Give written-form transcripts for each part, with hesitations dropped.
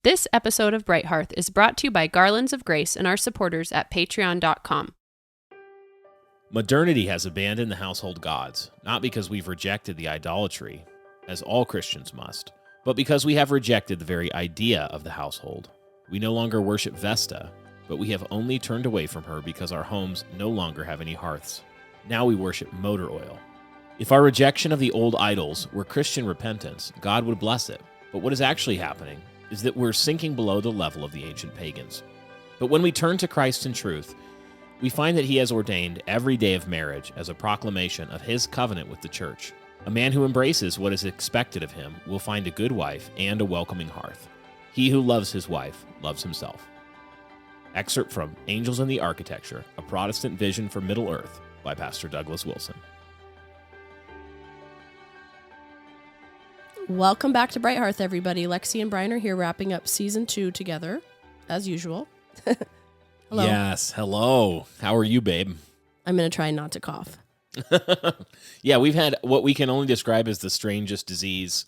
This episode of Bright Hearth is brought to you by Garlands of Grace and our supporters at patreon.com. Modernity has abandoned the household gods, not because we've rejected the idolatry, as all Christians must, but because we have rejected the very idea of the household. We no longer worship Vesta, but we have only turned away from her because our homes no longer have any hearths. Now we worship motor oil. If our rejection of the old idols were Christian repentance, God would bless it. But what is actually happening is that we're sinking below the level of the ancient pagans. But when we turn to Christ in truth, we find that he has ordained every day of marriage as a proclamation of his covenant with the church. A man who embraces what is expected of him will find a good wife and a welcoming hearth. He who loves his wife loves himself. Excerpt from Angels in the Architecture, a Protestant Vision for Middle Earth by Pastor Douglas Wilson. Welcome back to Bright Hearth, everybody. Lexy and Brian are here wrapping up season 2 together, as usual. Hello. Yes, hello. How are you, babe? I'm going to try not to cough. Yeah, we've had what we can only describe as the strangest disease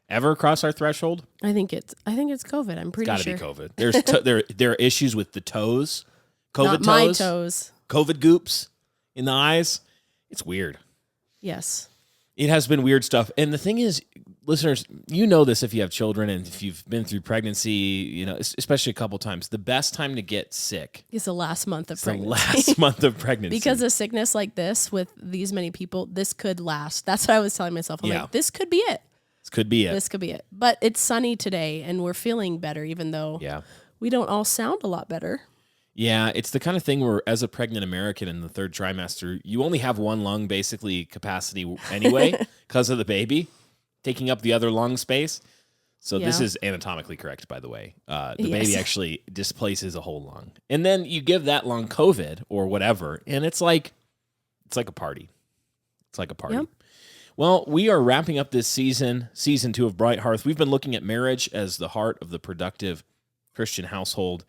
ever cross our threshold. I think it's COVID. I'm pretty sure. It's got to be COVID. There are issues with the toes. COVID Not toes. my toes. COVID goops in the eyes. It's weird. Yes. It has been weird stuff. And the thing is, listeners, you know this if you have children and if you've been through pregnancy, you know, especially a couple times, the best time to get sick It's the last month of pregnancy. the last month of pregnancy. Because a sickness like this with these many people, this could last. That's what I was telling myself. I'm Yeah. like, this could be it. This could be it. This could be it. But it's sunny today and we're feeling better, even though we don't all sound a lot better. Yeah, it's the kind of thing where as a pregnant American in the third trimester, you only have one lung basically capacity anyway because of the baby taking up the other lung space. So this is anatomically correct, by the way. The baby actually displaces a whole lung. And then you give that lung COVID or whatever, and it's like a party. It's like a party. Yep. Well, we are wrapping up this season 2 of Bright Hearth. We've been looking at marriage as the heart of the productive Christian household.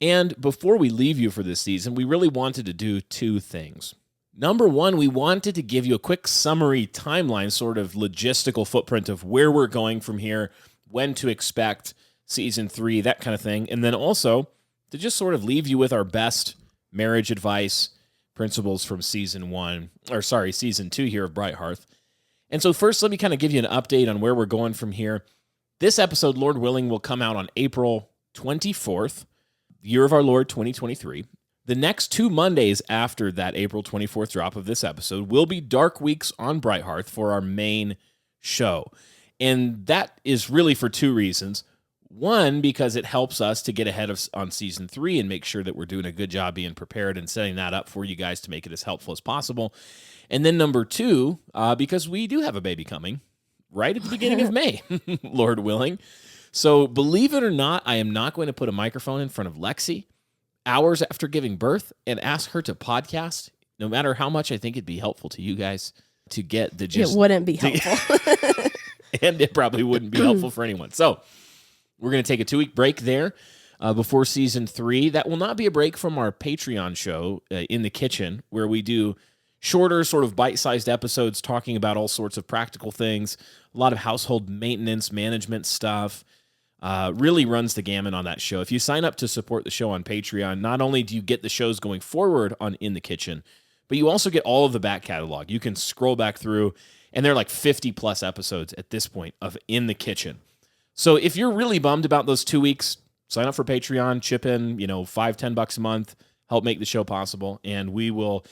And before we leave you for this season, we really wanted to do two things. Number one, we wanted to give you a quick summary timeline, sort of logistical footprint of where we're going from here, when to expect season 3, that kind of thing. And then also to just sort of leave you with our best marriage advice principles from season 2 here of Bright Hearth. And so first, let me kind of give you an update on where we're going from here. This episode, Lord willing, will come out on April 24th. Year of our Lord 2023. The next 2 Mondays after that April 24th drop of this episode will be dark weeks on Bright Hearth for our main show. And that is really for 2 reasons. One, because it helps us to get ahead on season 3 and make sure that we're doing a good job being prepared and setting that up for you guys to make it as helpful as possible. And then number 2, because we do have a baby coming right at the beginning of May, Lord willing. So believe it or not, I am not going to put a microphone in front of Lexy hours after giving birth and ask her to podcast, no matter how much I think it'd be helpful to you guys to get the gist. It wouldn't be helpful. And it probably wouldn't be helpful for anyone. So we're going to take a 2-week break there before season 3. That will not be a break from our Patreon show, In the Kitchen, where we do shorter, sort of bite-sized episodes talking about all sorts of practical things, a lot of household maintenance, management stuff. Really runs the gamut on that show. If you sign up to support the show on Patreon, not only do you get the shows going forward on In the Kitchen, but you also get all of the back catalog. You can scroll back through, and there are like 50-plus episodes at this point of In the Kitchen. So if you're really bummed about those 2 weeks, sign up for Patreon, chip in, $5-10 a month, help make the show possible, and we will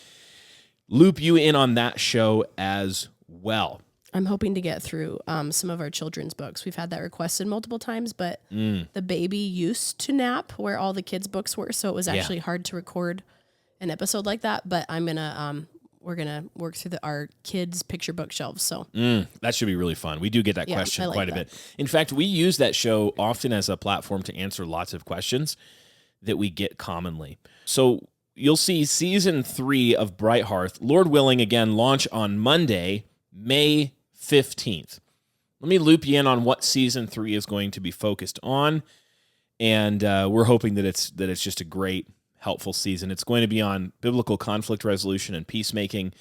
loop you in on that show as well. I'm hoping to get through some of our children's books. We've had that requested multiple times, but the baby used to nap where all the kids' books were, so it was actually hard to record an episode like that. But we're gonna work through our kids' picture bookshelves. So that should be really fun. We do get that question quite a that. bit. In fact, we use that show often as a platform to answer lots of questions that we get commonly. So you'll see season 3 of Bright Hearth, Lord willing, again, launch on Monday, May 15th. Let me loop you in on what season 3 is going to be focused on, and we're hoping that it's just a great, helpful season. It's going to be on biblical conflict resolution and peacemaking.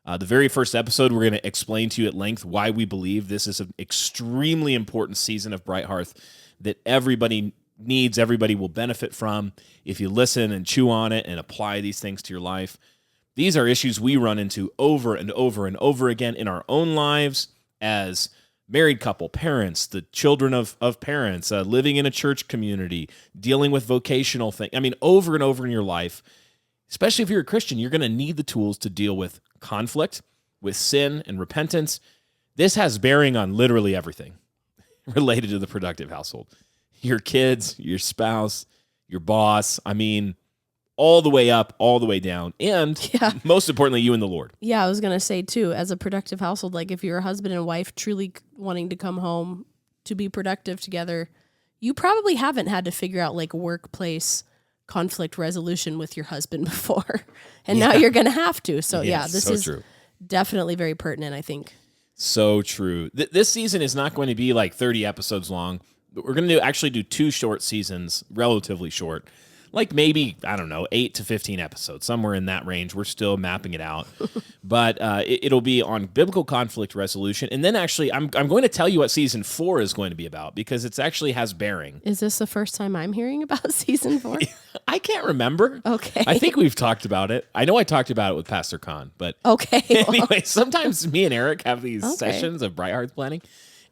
The very first episode, we're going to explain to you at length why we believe this is an extremely important season of Bright Hearth that everybody needs, everybody will benefit from if you listen and chew on it and apply these things to your life. These are issues we run into over and over and over again in our own lives as married couple, parents, the children of parents, living in a church community, dealing with vocational things. I mean, over and over in your life, especially if you're a Christian, you're going to need the tools to deal with conflict, with sin and repentance. This has bearing on literally everything related to the productive household. Your kids, your spouse, your boss, I mean, all the way up, all the way down, and most importantly, you and the Lord. Yeah, I was going to say, too, as a productive household, like if you're a husband and wife truly wanting to come home to be productive together, you probably haven't had to figure out like workplace conflict resolution with your husband before, and now you're going to have to. So this is true. Definitely very pertinent, I think. So true. This season is not going to be like 30 episodes long. We're going to actually do 2 short seasons, relatively short, like maybe, I don't know, 8 to 15 episodes, somewhere in that range. We're still mapping it out. But it'll be on biblical conflict resolution. And then actually, I'm going to tell you what season 4 is going to be about because it actually has bearing. Is this the first time I'm hearing about season 4? I can't remember. Okay. I think we've talked about it. I know I talked about it with Pastor Khan, but okay. Anyway, sometimes me and Eric have these sessions of Bright Hearth planning.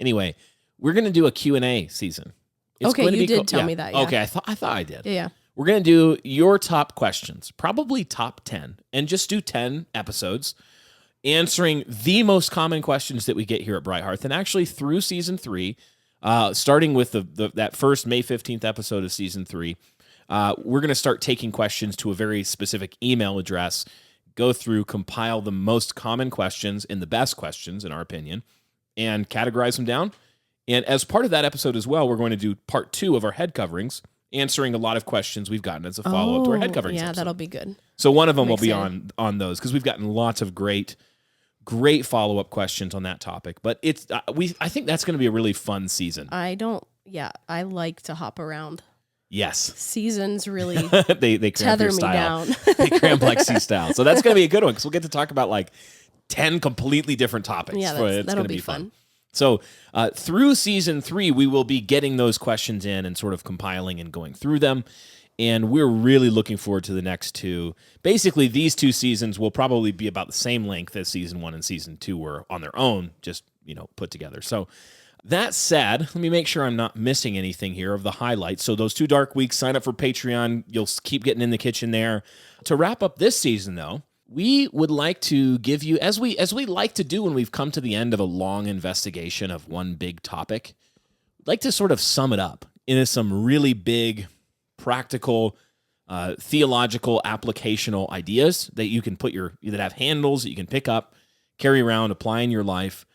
Anyway, we're going to do a Q&A season. It's okay, going to you be did tell me that. Yeah. Okay, I thought I did. Yeah. We're going to do your top questions, probably top 10, and just do 10 episodes answering the most common questions that we get here at Bright Hearth. And actually through season 3, starting with that first May 15th episode of season 3, we're going to start taking questions to a very specific email address, go through, compile the most common questions and the best questions, in our opinion, and categorize them down. And as part of that episode as well, we're going to do part 2 of our head coverings, answering a lot of questions we've gotten as a follow-up to our head coverings episode. That'll be good. So one of them will be on those because we've gotten lots of great follow-up questions on that topic. But it's I think that's going to be a really fun season. I like to hop around. Yes. Seasons really they tether me down. They cramp Lexy style. So that's going to be a good one because we'll get to talk about like 10 completely different topics. Yeah, that'll be fun. So through season 3, we will be getting those questions in and sort of compiling and going through them. And we're really looking forward to the next 2. Basically, these 2 seasons will probably be about the same length as season 1 and season 2 were on their own, just, put together. So that said, let me make sure I'm not missing anything here of the highlights. So those 2 dark weeks, sign up for Patreon. You'll keep getting in the kitchen there. To wrap up this season, though, we would like to give you, as we like to do when we've come to the end of a long investigation of one big topic, we'd like to sort of sum it up into some really big, practical, theological, applicational ideas that you can that have handles that you can pick up, carry around, apply in your life.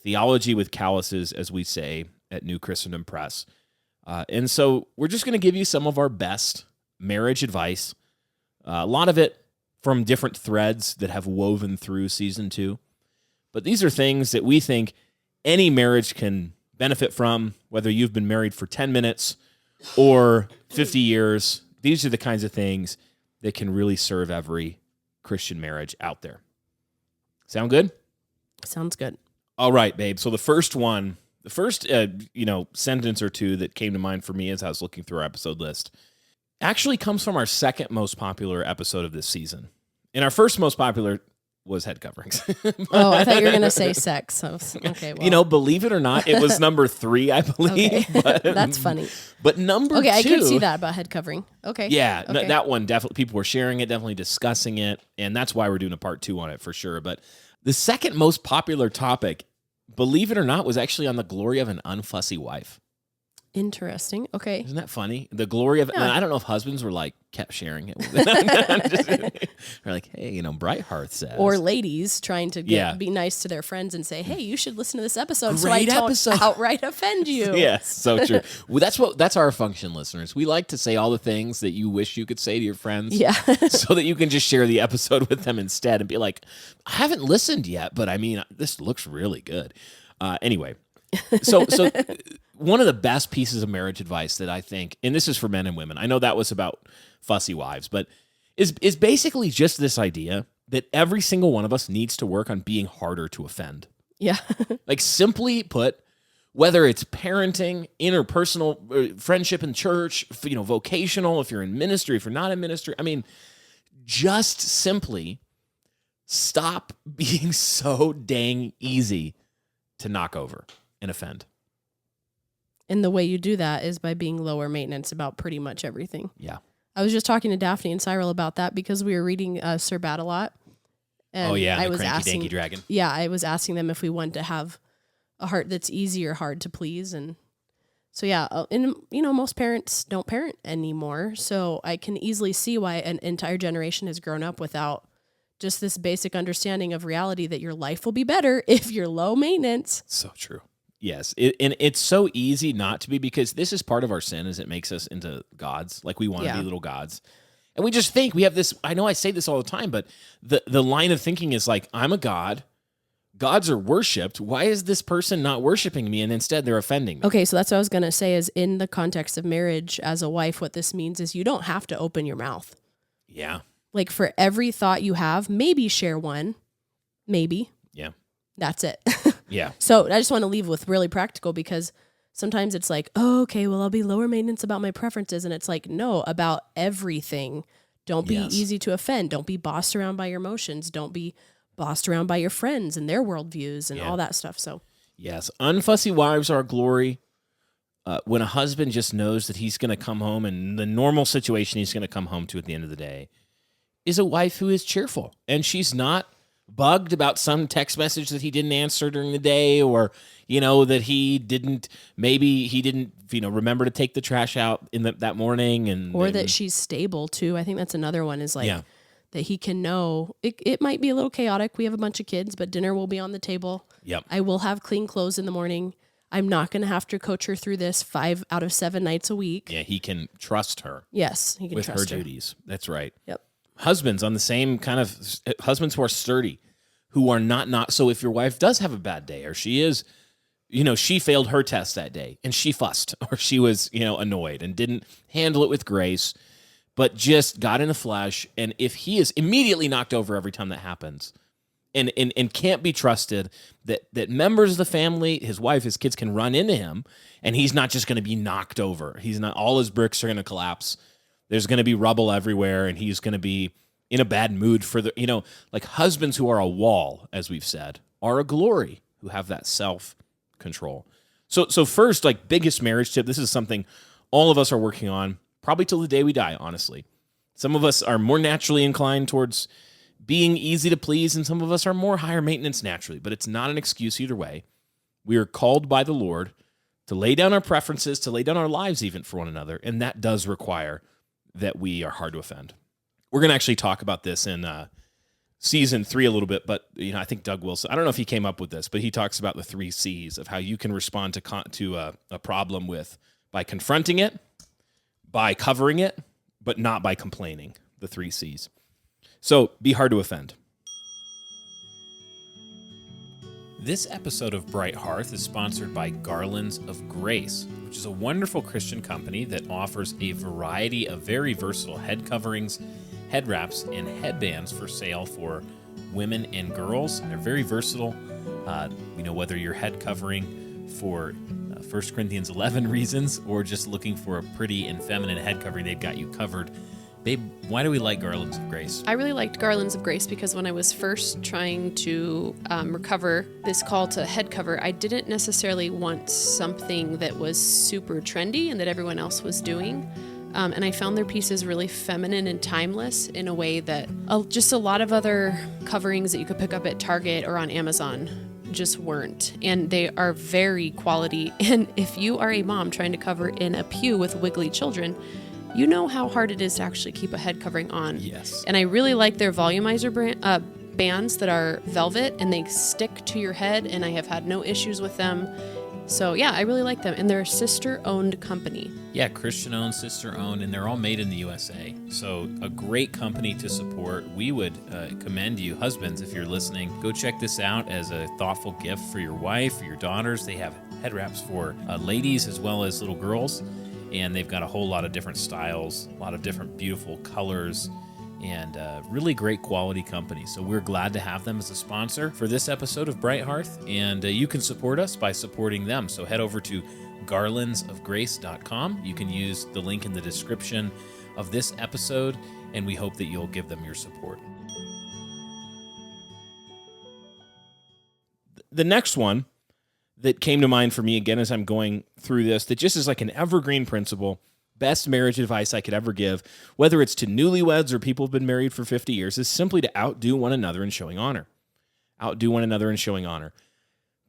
Theology with calluses, as we say at New Christendom Press. And so we're just going to give you some of our best marriage advice. A lot of it from different threads that have woven through season 2. But these are things that we think any marriage can benefit from, whether you've been married for 10 minutes or 50 years. These are the kinds of things that can really serve every Christian marriage out there. Sound good? Sounds good. All right, babe. So the first sentence or 2 that came to mind for me as I was looking through our episode list actually comes from our second most popular episode of this season. And our first most popular was head coverings. Oh, I thought you were going to say sex. Okay, well. Believe it or not, it was number 3, I believe. Okay. But, that's funny. But number 2... Okay, I could see that about head covering. Okay. Yeah, okay. That one, definitely, people were sharing it, definitely discussing it, and that's why we're doing a part 2 on it for sure. But the second most popular topic, believe it or not, was actually on the glory of an unfussy wife. Interesting. Okay. Isn't that funny? The glory of, I don't know if husbands were kept sharing it. They're like, hey, Bright Hearth says. Or ladies trying to be nice to their friends and say, hey, you should listen to this episode Great so I don't outright offend you. Yes, so true. Well, that's our function, listeners. We like to say all the things that you wish you could say to your friends. Yeah. So that you can just share the episode with them instead and be like, I haven't listened yet, but this looks really good. Anyway, so one of the best pieces of marriage advice that I think, and this is for men and women, I know that was about fussy wives, but is basically just this idea that every single one of us needs to work on being harder to offend. Yeah. Simply put, whether it's parenting, interpersonal, friendship in church, vocational, if you're in ministry, if you're not in ministry. I mean, just simply stop being so dang easy to knock over and offend. And the way you do that is by being lower maintenance about pretty much everything. Yeah. I was just talking to Daphne and Cyril about that because we were reading Sir Bat-a-Lot. And I was asking, Danky Dragon. Yeah, I was asking them if we wanted to have a heart that's easy or hard to please. And so, and most parents don't parent anymore. So I can easily see why an entire generation has grown up without just this basic understanding of reality that your life will be better if you're low maintenance. So true. Yes. And it's so easy not to be, because this is part of our sin, is it makes us into gods. Like we want to be little gods. And we just think we have this, I know I say this all the time, but the line of thinking is like, I'm a god. Gods are worshipped. Why is this person not worshiping me? And instead they're offending me. Okay, so that's what I was going to say is in the context of marriage as a wife, what this means is you don't have to open your mouth. Yeah. Like for every thought you have, maybe share one. Maybe. Yeah. That's it. Yeah. So I just want to leave with really practical, because sometimes it's like, oh, okay, well, I'll be lower maintenance about my preferences. And it's like, no, about everything. Don't be easy to offend. Don't be bossed around by your emotions. Don't be bossed around by your friends and their worldviews and all that stuff. So yes, unfussy wives are glory. When a husband just knows that he's going to come home, and the normal situation he's going to come home to at the end of the day is a wife who is cheerful, and she's not bugged about some text message that he didn't answer during the day, or that he didn't remember to take the trash out in that morning, that she's stable too. I think that's another one, is like that he can know it might be a little chaotic. We have a bunch of kids, but dinner will be on the table. Yep. I will have clean clothes in the morning. I'm not going to have to coach her through this 5 out of 7 nights a week. Yeah, he can trust her. Yes, he can with trust her duties. That's right. Yep. Husbands on the same kind of husbands who are sturdy, who are not. So if your wife does have a bad day, or she is, she failed her test that day and she fussed, or she was, annoyed and didn't handle it with grace, but just got in a flash. And if he is immediately knocked over every time that happens, and can't be trusted, that members of the family, his wife, his kids, can run into him, and he's not just going to be knocked over. He's not, all his bricks are going to collapse. There's going to be rubble everywhere, and he's going to be in a bad mood for like husbands who are a wall, as we've said, are a glory, who have that self-control. So first, like, biggest marriage tip, this is something all of us are working on, probably till the day we die, honestly. Some of us are more naturally inclined towards being easy to please, and some of us are more higher maintenance naturally, but it's not an excuse either way. We are called by the Lord to lay down our preferences, to lay down our lives even for one another, and that does require that we are hard to offend. We're going to actually talk about this in season 3 a little bit, but I think Doug Wilson, I don't know if he came up with this, but he talks about the 3 C's of how you can respond to a problem by confronting it, by covering it, but not by complaining. The 3 C's. So be hard to offend. This episode of Bright Hearth is sponsored by Garlands of Grace, which is a wonderful Christian company that offers a variety of very versatile head coverings, head wraps, and headbands for sale for women and girls. They're very versatile. Whether you're head covering for 1 Corinthians 11 reasons, or just looking for a pretty and feminine head covering, they've got you covered. Babe, why do we like Garlands of Grace? I really liked Garlands of Grace because when I was first trying to recover this call to head cover, I didn't necessarily want something that was super trendy and that everyone else was doing. And I found their pieces really feminine and timeless in a way that just a lot of other coverings that you could pick up at Target or on Amazon just weren't. And they are very quality. And if you are a mom trying to cover in a pew with wiggly children, you know how hard it is to actually keep a head covering on. Yes. And I really like their volumizer bands that are velvet and they stick to your head, and I have had no issues with them. So yeah, I really like them. And they're a sister-owned company. Yeah, Christian-owned, sister-owned, and they're all made in the USA. So a great company to support. We would commend you, husbands, if you're listening. Go check this out as a thoughtful gift for your wife or your daughters. They have head wraps for ladies as well as little girls. And they've got a whole lot of different styles, a lot of different beautiful colors, and really great quality company. So we're glad to have them as a sponsor for this episode of Bright Hearth, and you can support us by supporting them. So head over to garlandsofgrace.com. You can use the link in the description of this episode, and we hope that you'll give them your support. The next one that came to mind for me again as I'm going through this, that just is like an evergreen principle, best marriage advice I could ever give, whether it's to newlyweds or people who've been married for 50 years, is simply to outdo one another in showing honor. Outdo one another in showing honor.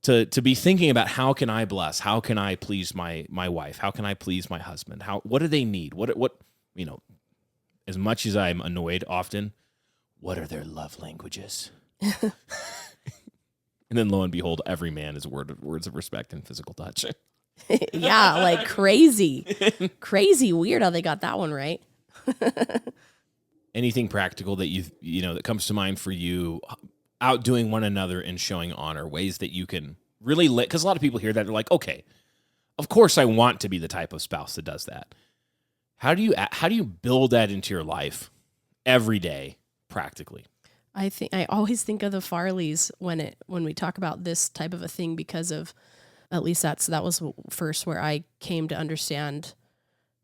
To be thinking about, how can I bless? How can I please my wife? How can I please my husband? What do they need? What as much as I'm annoyed often, what are their love languages? And then lo and behold, every man is words of respect and physical touch. Yeah, like crazy weird how they got that one right. Anything practical that that comes to mind for you, outdoing one another and showing honor, ways that you can really because a lot of people hear that, they're like, okay, of course I want to be the type of spouse that does that. How do you build that into your life every day practically? I always think of the Farleys when we talk about this type of a thing, because of, at least that was first where I came to understand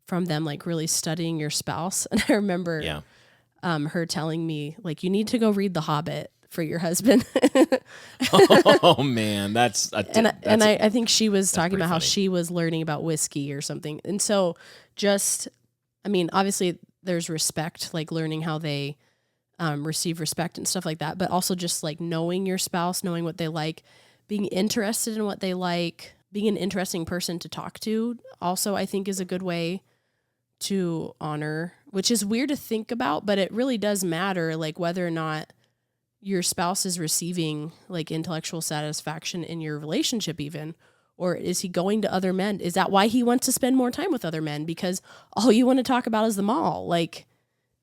from them, like really studying your spouse. And I remember her telling me, like, you need to go read The Hobbit for your husband. Oh man, I think she was talking about funny. how she was learning about whiskey or something. And so obviously there's respect, like learning how they receive respect and stuff like that, but also just like knowing your spouse, knowing what they like, being interested in what they like, being an interesting person to talk to also, I think, is a good way to honor, which is weird to think about, but it really does matter, like whether or not your spouse is receiving like intellectual satisfaction in your relationship even, or is he going to other men? Is that why he wants to spend more time with other men? Because all you want to talk about is the mall. Like,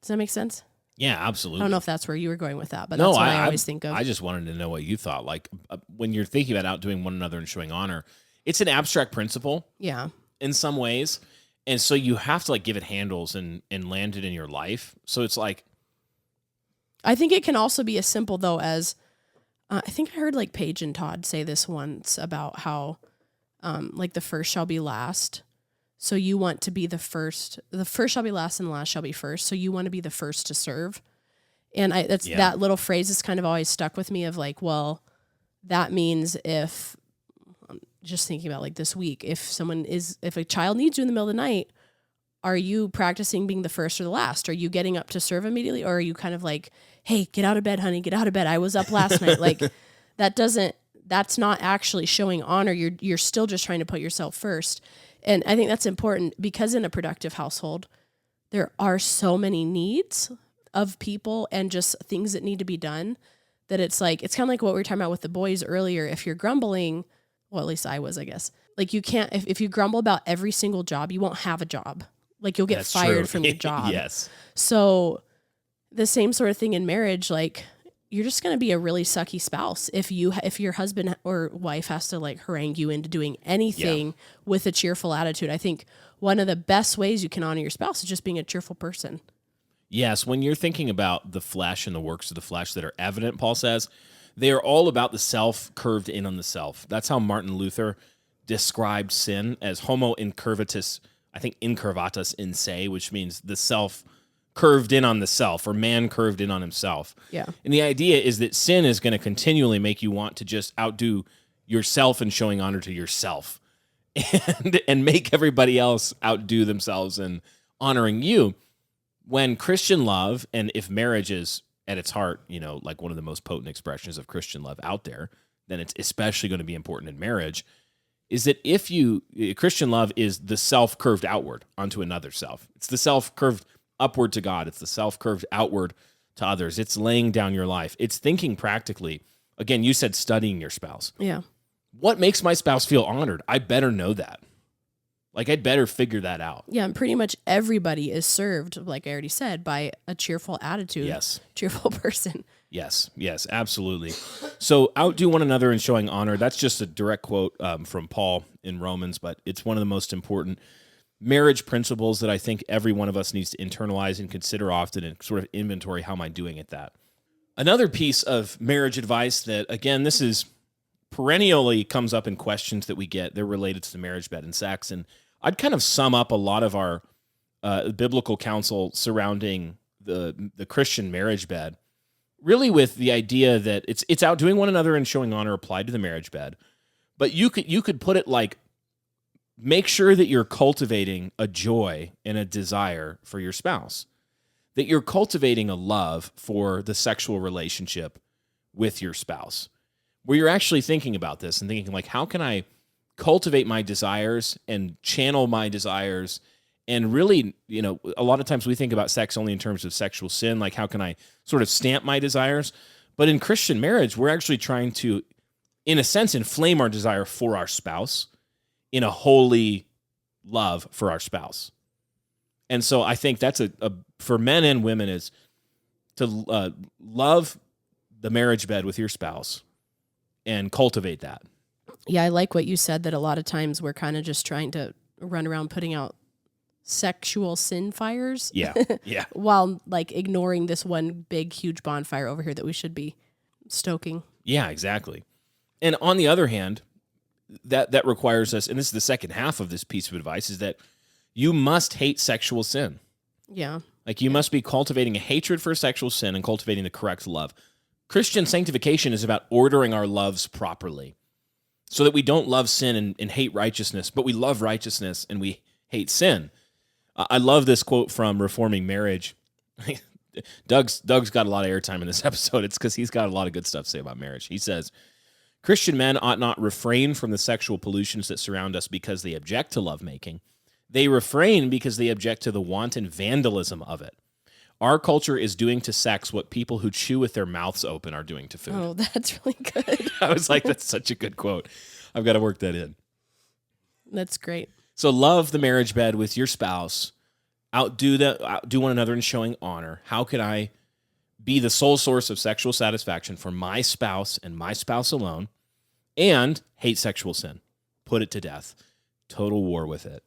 does that make sense? Yeah, absolutely. I don't know if that's where you were going with that, but that's what I always think of. I just wanted to know what you thought. Like when you're thinking about outdoing one another and showing honor, it's an abstract principle. Yeah. In some ways. And so you have to like give it handles and land it in your life. So it's like, I think it can also be as simple though as, I think I heard like Paige and Todd say this once about how, like the first shall be last. So you want to be the first shall be last and the last shall be first. So you want to be the first to serve. And that little phrase has kind of always stuck with me of like, well, that means if, I'm just thinking about like this week, if a child needs you in the middle of the night, are you practicing being the first or the last? Are you getting up to serve immediately? Or are you kind of like, hey, get out of bed, honey, get out of bed. I was up last night. Like that's not actually showing honor. You're still just trying to put yourself first. And I think that's important because in a productive household, there are so many needs of people and just things that need to be done that it's kind of like what we were talking about with the boys earlier. If you're grumbling, well, at least I was, I guess, like you can't, if you grumble about every single job, you won't have a job. Like you'll get fired from your job. Yes. So the same sort of thing in marriage, like you're just going to be a really sucky spouse if your husband or wife has to like harangue you into doing anything with a cheerful attitude. I think one of the best ways you can honor your spouse is just being a cheerful person. Yes, when you're thinking about the flesh and the works of the flesh that are evident, Paul says, they are all about the self, curved in on the self. That's how Martin Luther described sin, as homo incurvatus, I think incurvatus in se, which means the self curved in on the self, or man curved in on himself. Yeah. And the idea is that sin is going to continually make you want to just outdo yourself in showing honor to yourself and make everybody else outdo themselves in honoring you. When Christian love, and if marriage is at its heart, like one of the most potent expressions of Christian love out there, then it's especially going to be important in marriage, is that Christian love is the self curved outward onto another self. It's the self curved upward to God. It's the self curved outward to others. It's laying down your life. It's thinking practically. Again, you said studying your spouse. Yeah. What makes my spouse feel honored? I better know that. Like, I'd better figure that out. Yeah, and pretty much everybody is served, like I already said, by a cheerful attitude. Yes. Cheerful person. Yes, absolutely. So outdo one another in showing honor. That's just a direct quote from Paul in Romans, but it's one of the most important marriage principles that I think every one of us needs to internalize and consider often and sort of inventory, how am I doing at that? Another piece of marriage advice that, again, this is perennially comes up in questions that we get. They're related to the marriage bed and sex. And I'd kind of sum up a lot of our biblical counsel surrounding the Christian marriage bed, really with the idea that it's outdoing one another and showing honor applied to the marriage bed. But you could put it like, make sure that you're cultivating a joy and a desire for your spouse, that you're cultivating a love for the sexual relationship with your spouse, where you're actually thinking about this and thinking like, how can I cultivate my desires and channel my desires? And really, a lot of times we think about sex only in terms of sexual sin, like how can I sort of stamp my desires? But in Christian marriage, we're actually trying to, in a sense, inflame our desire for our spouse in a holy love for our spouse. And so I think that's for men and women is to love the marriage bed with your spouse and cultivate that. Yeah, I like what you said, that a lot of times we're kind of just trying to run around putting out sexual sin fires. Yeah. While like ignoring this one big, huge bonfire over here that we should be stoking. Yeah, exactly. And on the other hand, that requires us, and this is the second half of this piece of advice, is that you must hate sexual sin. Yeah. Like you must be cultivating a hatred for sexual sin and cultivating the correct love. Christian sanctification is about ordering our loves properly so that we don't love sin and hate righteousness, but we love righteousness and we hate sin. I love this quote from Reforming Marriage. Doug's got a lot of airtime in this episode. It's because he's got a lot of good stuff to say about marriage. He says, Christian men ought not refrain from the sexual pollutions that surround us because they object to lovemaking. They refrain because they object to the wanton vandalism of it. Our culture is doing to sex what people who chew with their mouths open are doing to food. Oh, that's really good. I was like, that's such a good quote. I've got to work that in. That's great. So love the marriage bed with your spouse. Outdo one another in showing honor. How can I be the sole source of sexual satisfaction for my spouse and my spouse alone? And hate sexual sin. Put it to death. Total war with it.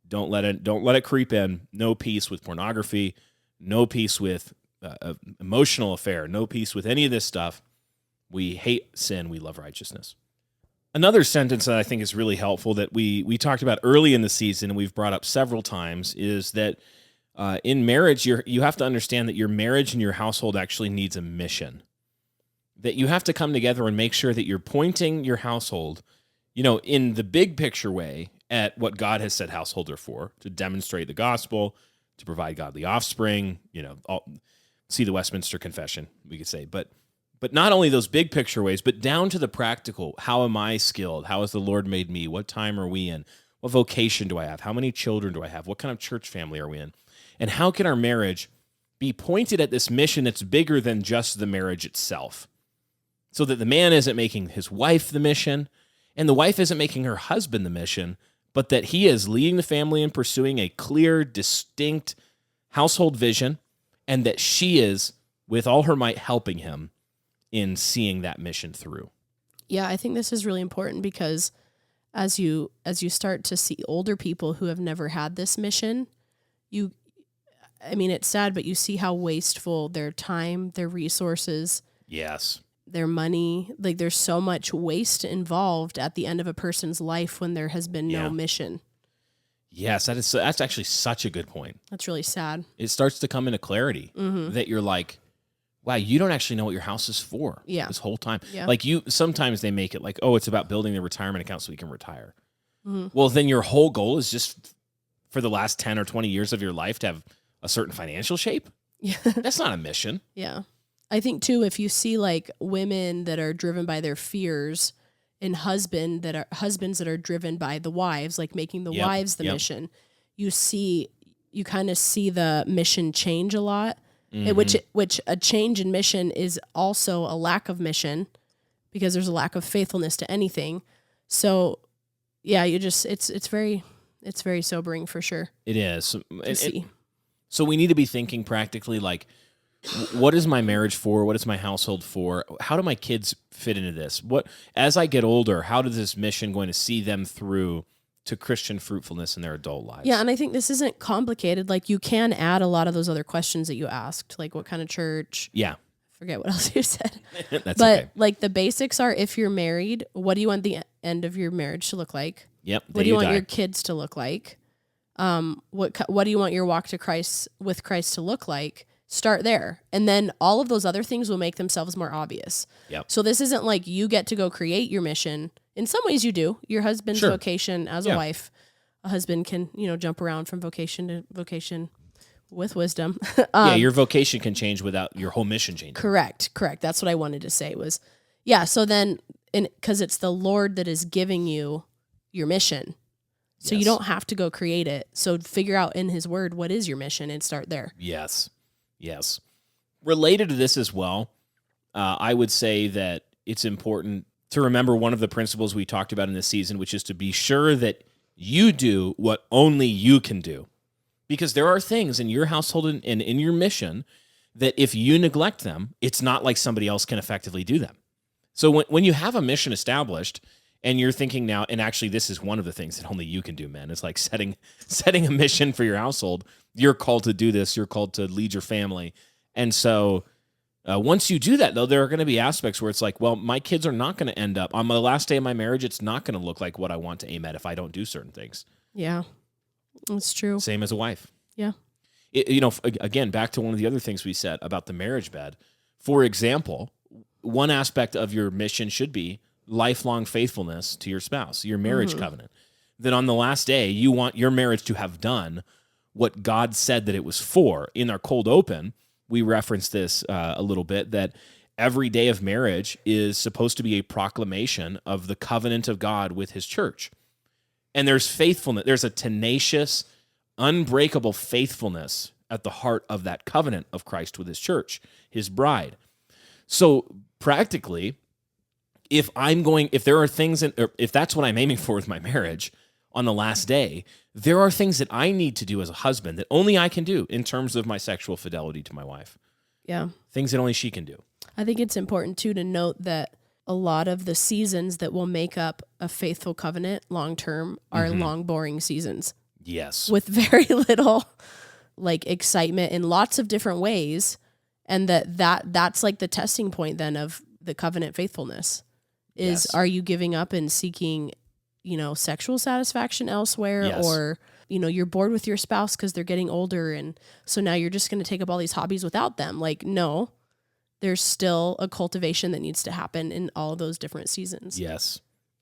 Don't let it creep in. No peace with pornography. No peace with emotional affair. No peace with any of this stuff. We hate sin. We love righteousness. Another sentence that I think is really helpful that we talked about early in the season and we've brought up several times is that in marriage, you have to understand that your marriage and your household actually needs a mission. That you have to come together and make sure that you're pointing your household, in the big picture way at what God has said households are for, to demonstrate the gospel, to provide godly offspring, see the Westminster Confession, we could say. But not only those big picture ways, but down to the practical. How am I skilled? How has the Lord made me? What time are we in? What vocation do I have? How many children do I have? What kind of church family are we in? And how can our marriage be pointed at this mission that's bigger than just the marriage itself? So that the man isn't making his wife the mission, and the wife isn't making her husband the mission, but that he is leading the family and pursuing a clear, distinct household vision, and that she is, with all her might, helping him in seeing that mission through. Yeah, I think this is really important because as you start to see older people who have never had this mission, it's sad, but you see how wasteful their time, their resources, yes, their money, like there's so much waste involved at the end of a person's life when there has been no mission. Yes, that's actually such a good point. That's really sad. It starts to come into clarity that you're like, wow, you don't actually know what your house is for this whole time. Yeah. Like sometimes they make it like, oh, it's about building the retirement account so we can retire. Mm-hmm. Well, then your whole goal is just for the last 10 or 20 years of your life to have a certain financial shape. Yeah. That's not a mission. Yeah. I think too, if you see like women that are driven by their fears and husbands that are driven by the wives, like making the wives the mission, you kind of see the mission change a lot. Mm-hmm. Which a change in mission is also a lack of mission because there's a lack of faithfulness to anything. So yeah, it's very sobering for sure. It is. So we need to be thinking practically like, what is my marriage for? What is my household for? How do my kids fit into this? As I get older, how does this mission going to see them through to Christian fruitfulness in their adult lives. Yeah, and I think this isn't complicated. Like, you can add a lot of those other questions that you asked, like what kind of church. Yeah. Forget what else you said. That's but okay. like the basics are, if you're married, what do you want the end of your marriage to look like? Yep. What do you want your kids to look like? What do you want your walk to Christ with Christ to look like? Start there. And then all of those other things will make themselves more obvious. Yep. So this isn't like you get to go create your mission. In some ways you do. Your husband's vocation as a wife. A husband can, jump around from vocation to vocation with wisdom. Your vocation can change without your whole mission changing. Correct. That's what I wanted to say was, so then, because it's the Lord that is giving you your mission. So you don't have to go create it. So figure out in his word, what is your mission, and start there. Yes. Related to this as well, I would say that it's important to remember one of the principles we talked about in this season, which is to be sure that you do what only you can do. Because there are things in your household and in your mission that if you neglect them, it's not like somebody else can effectively do them. So when you have a mission established and you're thinking now, and actually this is one of the things that only you can do, man. It's like setting a mission for your household. You're called to do this. You're called to lead your family. And so once you do that, though, there are going to be aspects where it's like, well, my kids are not going to end up, on the last day of my marriage, it's not going to look like what I want to aim at if I don't do certain things. Yeah, that's true. Same as a wife. Yeah. Again, back to one of the other things we said about the marriage bed. For example, one aspect of your mission should be lifelong faithfulness to your spouse, your marriage covenant. That on the last day, you want your marriage to have done what God said that it was for. In our cold open, we referenced this a little bit, that every day of marriage is supposed to be a proclamation of the covenant of God with his church. And there's faithfulness. There's a tenacious, unbreakable faithfulness at the heart of that covenant of Christ with his church, his bride. So practically, if there are things, if that's what I'm aiming for with my marriage on the last day, there are things that I need to do as a husband that only I can do in terms of my sexual fidelity to my wife. Yeah. Things that only she can do. I think it's important too to note that a lot of the seasons that will make up a faithful covenant long-term are long, boring seasons. Yes. With very little excitement in lots of different ways. And that's like the testing point then of the covenant faithfulness is, are you giving up and seeking, sexual satisfaction elsewhere, or, you're bored with your spouse because they're getting older. And so now you're just going to take up all these hobbies without them. No, there's still a cultivation that needs to happen in all of those different seasons. Yes,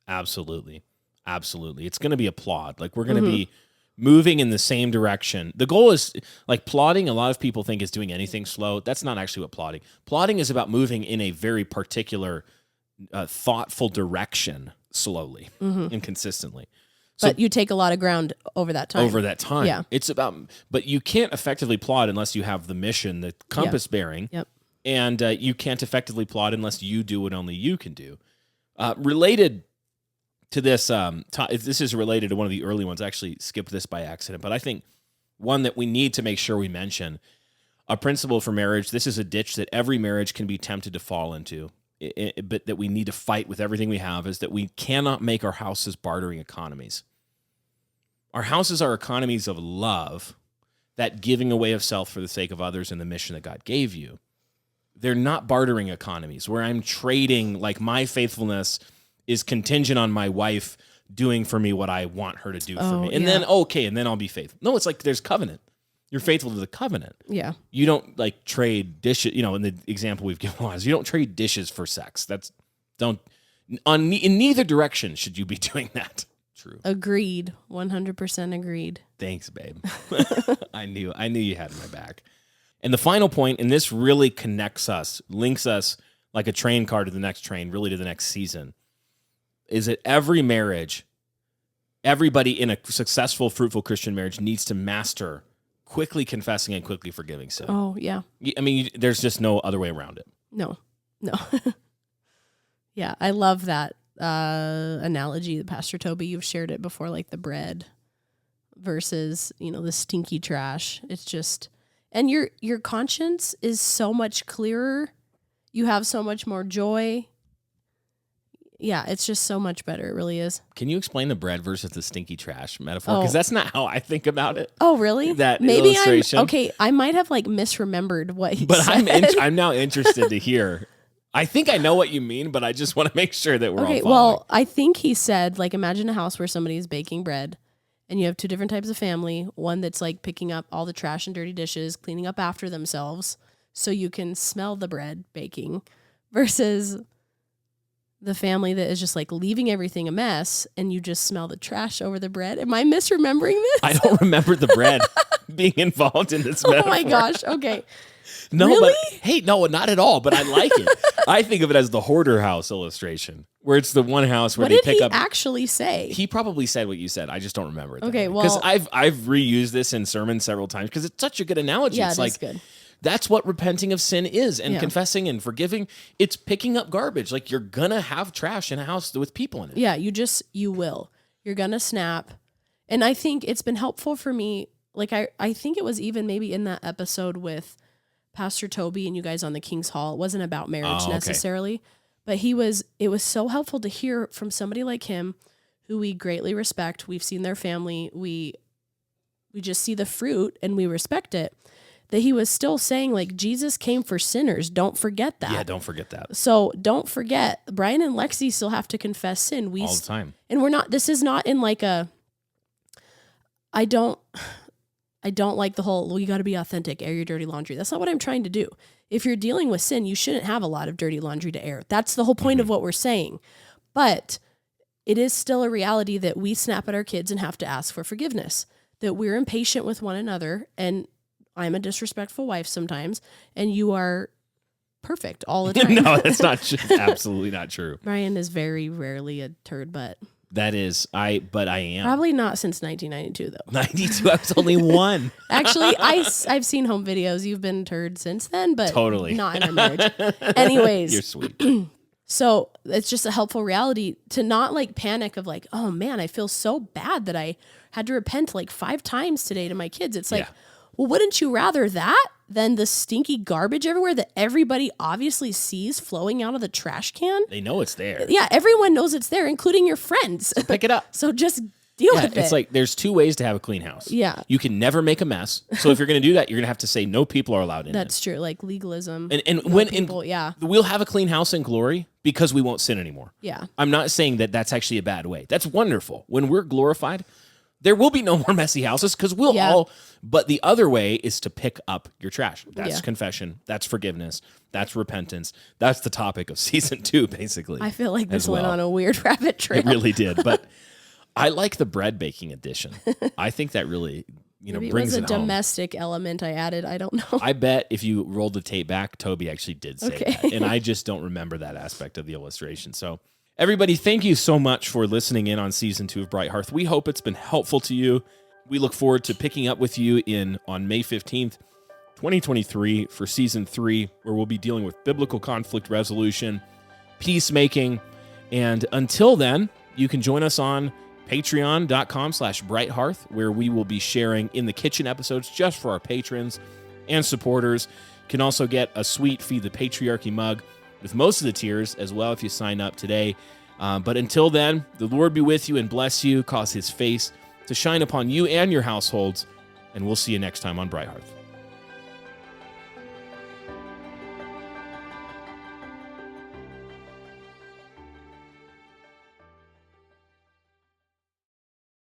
absolutely. Absolutely. It's going to be a plod. We're going to be moving in the same direction. The goal is plodding. A lot of people think is doing anything slow. That's not actually what plodding. Plodding is about moving in a very particular, thoughtful direction slowly and consistently. But you take a lot of ground over that time. Yeah. It's about, but you can't effectively plod unless you have the mission, the compass bearing. Yep. And you can't effectively plod unless you do what only you can do. Related to this, this is related to one of the early ones. I actually skipped this by accident, but I think one that we need to make sure we mention, a principle for marriage. This is a ditch that every marriage can be tempted to fall into, but that we need to fight with everything we have, is that we cannot make our houses bartering economies. Our houses are economies of love, that giving away of self for the sake of others and the mission that God gave you. They're not bartering economies where I'm trading, my faithfulness is contingent on my wife doing for me what I want her to do for me. And then I'll be faithful. No, it's there's covenant. You're faithful to the covenant. Yeah. You don't trade dishes, in the example we've given you don't trade dishes for sex. In neither direction should you be doing that. True. Agreed. 100% agreed. Thanks, babe. I knew you had my back. And the final point, and this really connects us, links us like a train car to the next train, really to the next season, is that every marriage, everybody in a successful, fruitful Christian marriage needs to master quickly confessing and quickly forgiving sin. Oh, yeah. I mean, there's just no other way around it. No. Yeah, I love that analogy, Pastor Toby. You've shared it before, the bread versus, the stinky trash. It's just... And your conscience is so much clearer. You have so much more joy. Yeah, it's just so much better. It really is. Can you explain the bread versus the stinky trash metaphor? Because that's not how I think about it. Oh, really? That Maybe illustration. I might have like misremembered what he But said. I'm now interested to hear. I think I know what you mean, but I just want to make sure that we're all following. Well, I think he said, like, imagine a house where somebody's baking bread and you have two different types of family. One that's like picking up all the trash and dirty dishes, cleaning up after themselves so you can smell the bread baking, versus the family that is just like leaving everything a mess and you just smell the trash over the bread. Am I misremembering this? I don't remember the bread being involved in this metaphor. Oh my gosh. Okay. No, Really? but hey, no, not at all. But I like it. I think of it as the hoarder house illustration, where it's the one house where What they did pick he up. actually say? He probably said what you said. I just don't remember it. Okay, because well- I've reused this in sermons several times because it's such a good analogy. Yeah, It's it like is good. that's what repenting of sin is, and Yeah. confessing and forgiving. It's picking up garbage. Like you're gonna have trash in a house with people in it. Yeah, you will. You're going to snap. And I think it's been helpful for me. Like, I think it was even maybe in that episode with Pastor Toby and you guys on the King's Hall. It wasn't about marriage okay. necessarily, but it was so helpful to hear from somebody like him who we greatly respect. We've seen their family. We just see the fruit and we respect it. That he was still saying, like, Jesus came for sinners. Don't forget that. Yeah, don't forget that. So don't forget, Brian and Lexy still have to confess sin. All the time. And this is not in like I don't like the whole, well, you got to be authentic, air your dirty laundry. That's not what I'm trying to do. If you're dealing with sin, you shouldn't have a lot of dirty laundry to air. That's the whole point of what we're saying. But it is still a reality that we snap at our kids and have to ask for forgiveness, that we're impatient with one another. And I'm a disrespectful wife sometimes, and you are perfect all the time. No, that's not absolutely not true. Brian is very rarely a turd butt. That is, but I am. Probably not since 1992, though. 92, I was only one. Actually, I've seen home videos. You've been a turd since then, but Totally. not in our marriage. Anyways, You're sweet. so it's just a helpful reality to not like panic of like, oh man, I feel so bad that I had to repent like 5 times today to my kids. It's like, Yeah. well, wouldn't you rather that than the stinky garbage everywhere that everybody obviously sees flowing out of the trash can? They know it's there. Yeah, everyone knows it's there, including your friends. Pick it up. So just deal with it. It's like there's 2 ways to have a clean house. Yeah. You can never make a mess. So if you're going to do that, you're going to have to say no people are allowed in. That's true. Like legalism. And No when people, yeah. we'll have a clean house in glory because we won't sin anymore. Yeah. I'm not saying that that's actually a bad way. That's wonderful. When we're glorified, there will be no more messy houses because we'll all. But the other way is to pick up your trash. That's confession. That's forgiveness. That's repentance. That's the topic of season 2, basically. I feel like this as went well. on a weird rabbit trail. It really did. But I like the bread baking edition. I think that really, Maybe brings it was a it home. domestic element I added. I don't know. I bet if you rolled the tape back, Toby actually did say that. And I just don't remember that aspect of the illustration. So everybody, thank you so much for listening in on season 2 of Bright Hearth. We hope it's been helpful to you. We look forward to picking up with you on May 15th, 2023 for season 3, where we'll be dealing with biblical conflict resolution, peacemaking. And until then, you can join us on patreon.com/brighthearth, where we will be sharing in the kitchen episodes just for our patrons and supporters. You can also get a sweet Feed the Patriarchy mug with most of the tiers as well if you sign up today. But until then, the Lord be with you and bless you, cause his face to shine upon you and your households, and we'll see you next time on Bright Hearth.